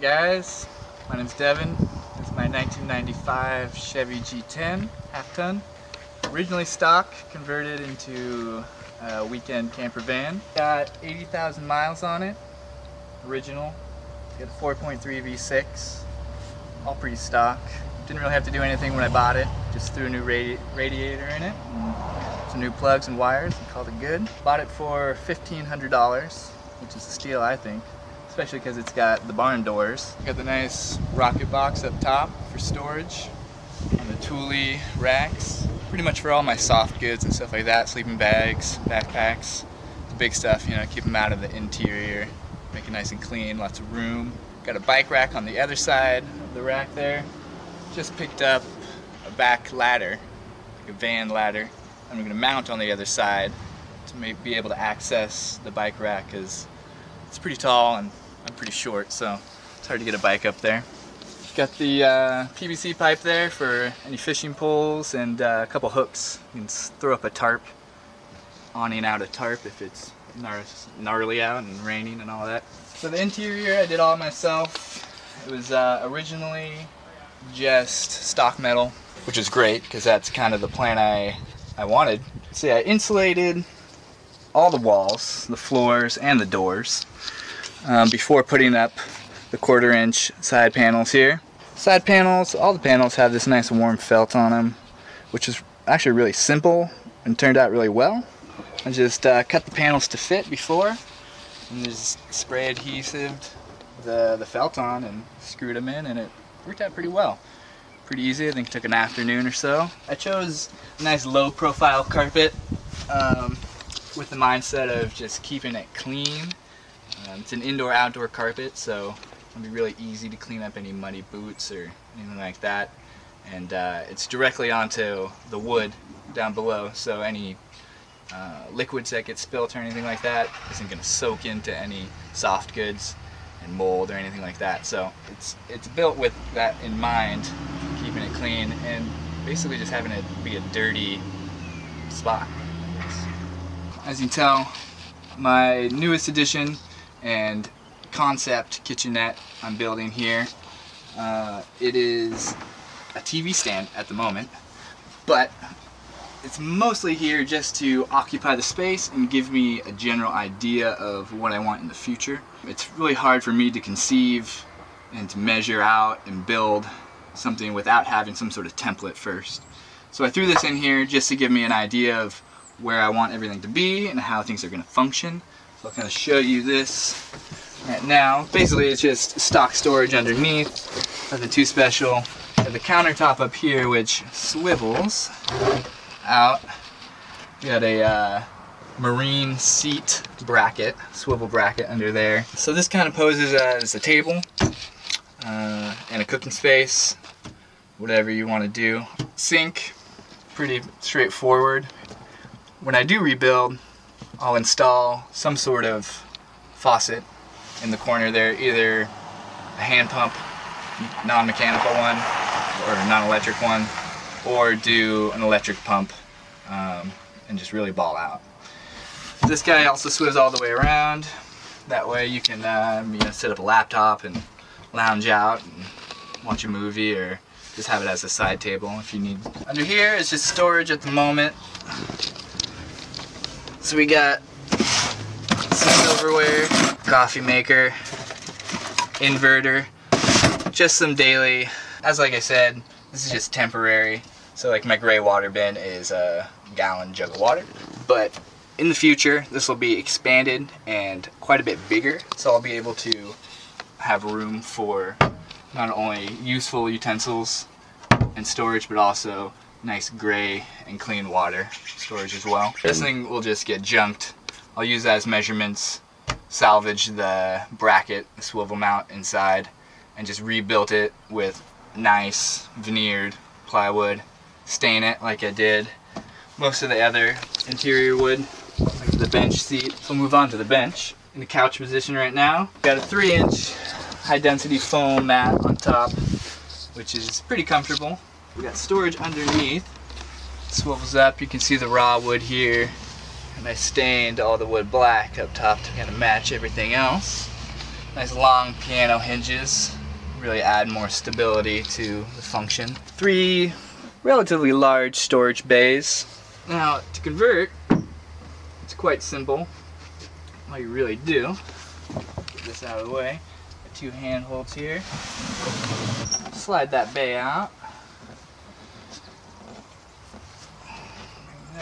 guys? My name's Devin. This is my 1995 Chevy G10 half-ton. Originally stock, converted into a weekend camper van. Got 80,000 miles on it. Original. Got a 4.3 V6. All pretty stock. Didn't really have to do anything when I bought it. Just threw a new radiator in it. Some new plugs and wires and called it good. Bought it for $1,500, which is a steal, I think. Especially because it's got the barn doors. Got the nice rocket box up top for storage. And the Thule racks. Pretty much for all my soft goods and stuff like that. Sleeping bags, backpacks. The big stuff, you know, keep them out of the interior. Make it nice and clean, lots of room. Got a bike rack on the other side of the rack there. Just picked up a back ladder, like a van ladder. I'm going to mount on the other side to be able to access the bike rack because it's pretty tall and I'm pretty short, so it's hard to get a bike up there. Got the PVC pipe there for any fishing poles and a couple hooks. You can throw up a tarp, awning out a tarp if it's gnarly out and raining and all that. So the interior I did all myself. It was originally just stock metal, which is great because that's kind of the plan I wanted. See, I insulated all the walls, the floors, and the doors before putting up the 1/4 inch side panels here. Side panels, all the panels have this nice warm felt on them, which is actually really simple and turned out really well. I just cut the panels to fit before and just spray adhesive the felt on and screwed them in, and it worked out pretty well. Pretty easy. I think it took an afternoon or so. I chose a nice low profile carpet with the mindset of just keeping it clean. It's an indoor-outdoor carpet, so it'll be really easy to clean up any muddy boots or anything like that. And it's directly onto the wood down below, so any liquids that get spilt or anything like that isn't going to soak into any soft goods and mold or anything like that. So it's built with that in mind, keeping it clean and basically just having it be a dirty spot. As you can tell, my newest addition and concept kitchenette I'm building here, it is a TV stand at the moment, but it's mostly here just to occupy the space and give me a general idea of what I want in the future. It's really hard for me to conceive and to measure out and build something without having some sort of template first. So I threw this in here just to give me an idea of where I want everything to be and how things are going to function. So I'll kind of show you this right now. Basically it's just stock storage underneath, nothing too special. The countertop up here which swivels out. We got a marine seat bracket, swivel bracket under there. So this kind of poses as a table and a cooking space, whatever you want to do. Sink, pretty straightforward. When I do rebuild, I'll install some sort of faucet in the corner there, either a hand pump, non-mechanical one, or a non-electric one, or do an electric pump and just really ball out. This guy also swivels all the way around. That way you can you know, set up a laptop and lounge out and watch a movie, or just have it as a side table if you need. Under here is just storage at the moment. So we got some silverware, coffee maker, inverter, just some daily. As like I said, this is just temporary. So like my gray water bin is a gallon jug of water. But in the future, this will be expanded and quite a bit bigger. So I'll be able to have room for not only useful utensils and storage, but also nice gray and clean water storage as well. This thing will just get junked. I'll use that as measurements, salvage the bracket, the swivel mount inside, and just rebuilt it with nice veneered plywood, stain it like I did most of the other interior wood, like the bench seat. So we'll move on to the bench. In the couch position right now, got a 3-inch high density foam mat on top, which is pretty comfortable. We got storage underneath. Swivels up, you can see the raw wood here, and I stained all the wood black up top to kind of match everything else. Nice long piano hinges. Really add more stability to the function. 3 relatively large storage bays. Now to convert, it's quite simple. All you really do, get this out of the way, got 2 handholds here. Slide that bay out.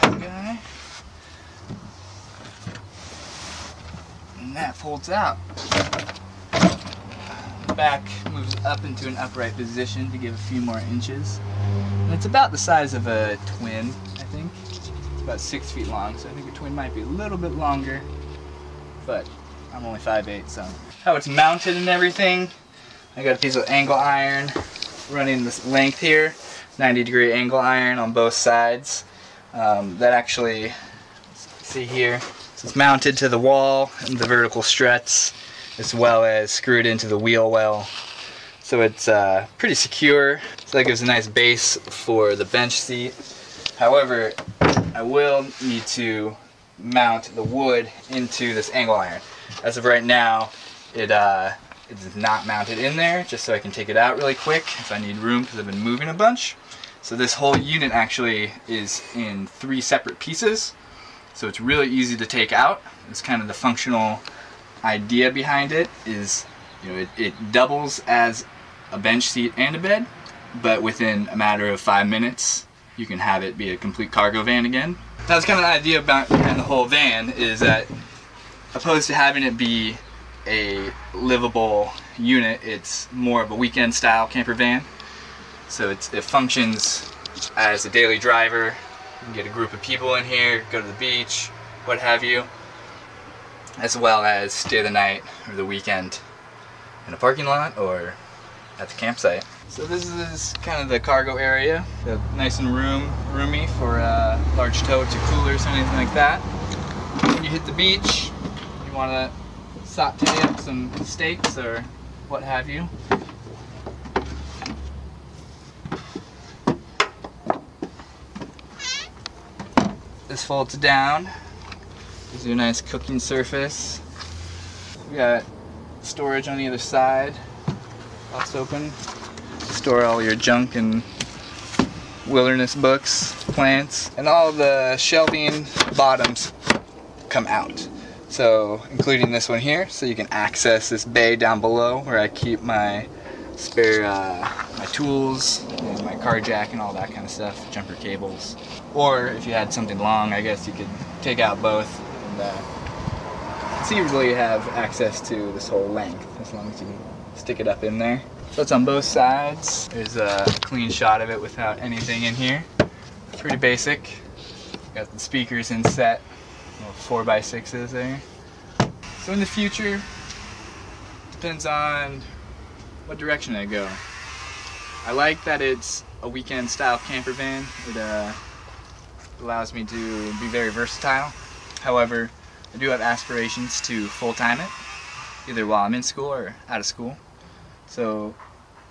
Bring that guy. And that folds out. The back moves up into an upright position to give a few more inches. And it's about the size of a twin, I think. It's about 6 feet long, so I think a twin might be a little bit longer, but I'm only 5'8", so. How it's mounted and everything, I got a piece of angle iron running this length here, 90-degree angle iron on both sides. That actually, see here, so it's mounted to the wall and the vertical struts, as well as screwed into the wheel well. So it's pretty secure, so that gives a nice base for the bench seat. However, I will need to mount the wood into this angle iron. As of right now, it is not mounted in there, just so I can take it out really quick if I need room, because I've been moving a bunch. So this whole unit actually is in 3 separate pieces, so it's really easy to take out. It's kind of the functional idea behind it is, you know, it doubles as a bench seat and a bed, but within a matter of 5 minutes you can have it be a complete cargo van again. That's kind of the idea behind the whole van, is that opposed to having it be a livable unit, it's more of a weekend style camper van. So it functions as a daily driver. You can get a group of people in here, go to the beach, what have you, as well as stay the night or the weekend in a parking lot or at the campsite. So this is kind of the cargo area. Nice and roomy for large totes or coolers or anything like that. When you hit the beach, you want to saute up some steaks or what have you. This folds down, gives you a nice cooking surface. We got storage on either side. That's open. Store all your junk and wilderness books, plants, and all the shelving bottoms come out. So including this one here, so you can access this bay down below where I keep my spare my tools and my car jack and all that kind of stuff, jumper cables. Or if you had something long, I guess you could take out both and so you really have access to this whole length as long as you can stick it up in there. So it's on both sides. There's a clean shot of it without anything in here. Pretty basic. Got the speakers inset, little 4x6s there. So in the future, depends on what direction I go. I like that it's a weekend style camper van. It allows me to be very versatile. However, I do have aspirations to full-time it, either while I'm in school or out of school. So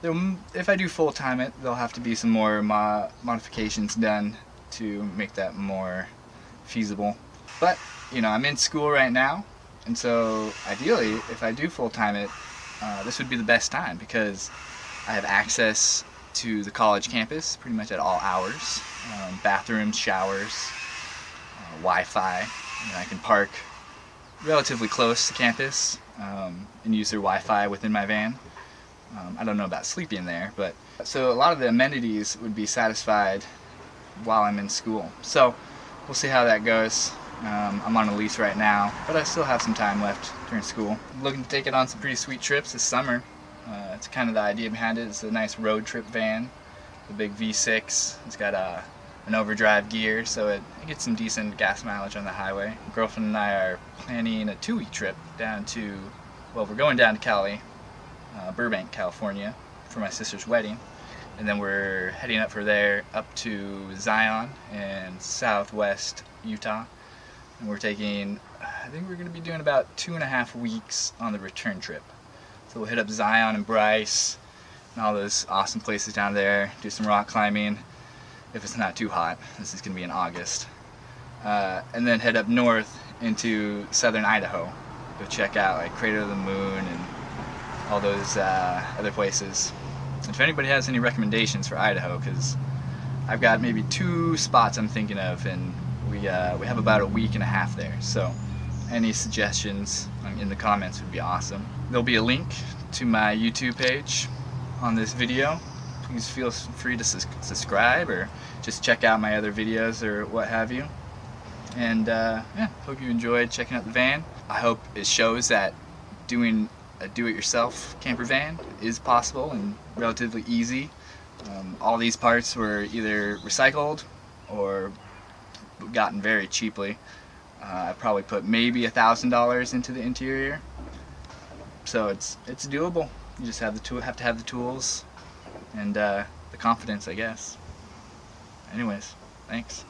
if I do full-time it, there'll have to be some more modifications done to make that more feasible. But, you know, I'm in school right now, and so ideally, if I do full-time it, this would be the best time because I have access to the college campus pretty much at all hours. Bathrooms, showers, Wi-Fi. You know, I can park relatively close to campus and use their Wi-Fi within my van. I don't know about sleeping there, but so a lot of the amenities would be satisfied while I'm in school. So we'll see how that goes. I'm on a lease right now, but I still have some time left during school. I'm looking to take it on some pretty sweet trips this summer. It's kind of the idea behind it. It's a nice road trip van, the big V6. It's got an overdrive gear, so it gets some decent gas mileage on the highway. My girlfriend and I are planning a 2-week trip down to, well, we're going down to Cali, Burbank, California, for my sister's wedding. And then we're heading up from there up to Zion and southwest Utah. And we're taking, I think we're going to be doing about 2.5 weeks on the return trip. So we'll hit up Zion and Bryce and all those awesome places down there, do some rock climbing, if it's not too hot. This is going to be in August. And then head up north into southern Idaho. Go check out like Crater of the Moon and all those other places. And if anybody has any recommendations for Idaho, because I've got maybe 2 spots I'm thinking of, and we have about a week and a half there. So any suggestions in the comments would be awesome. There'll be a link to my YouTube page on this video. Please feel free to subscribe or just check out my other videos or what have you. And yeah, hope you enjoyed checking out the van. I hope it shows that doing a do-it-yourself camper van is possible and relatively easy. All these parts were either recycled or gotten very cheaply. I probably put maybe $1,000 into the interior, so it's doable. You just have to have the tools and the confidence, I guess. Anyways, thanks.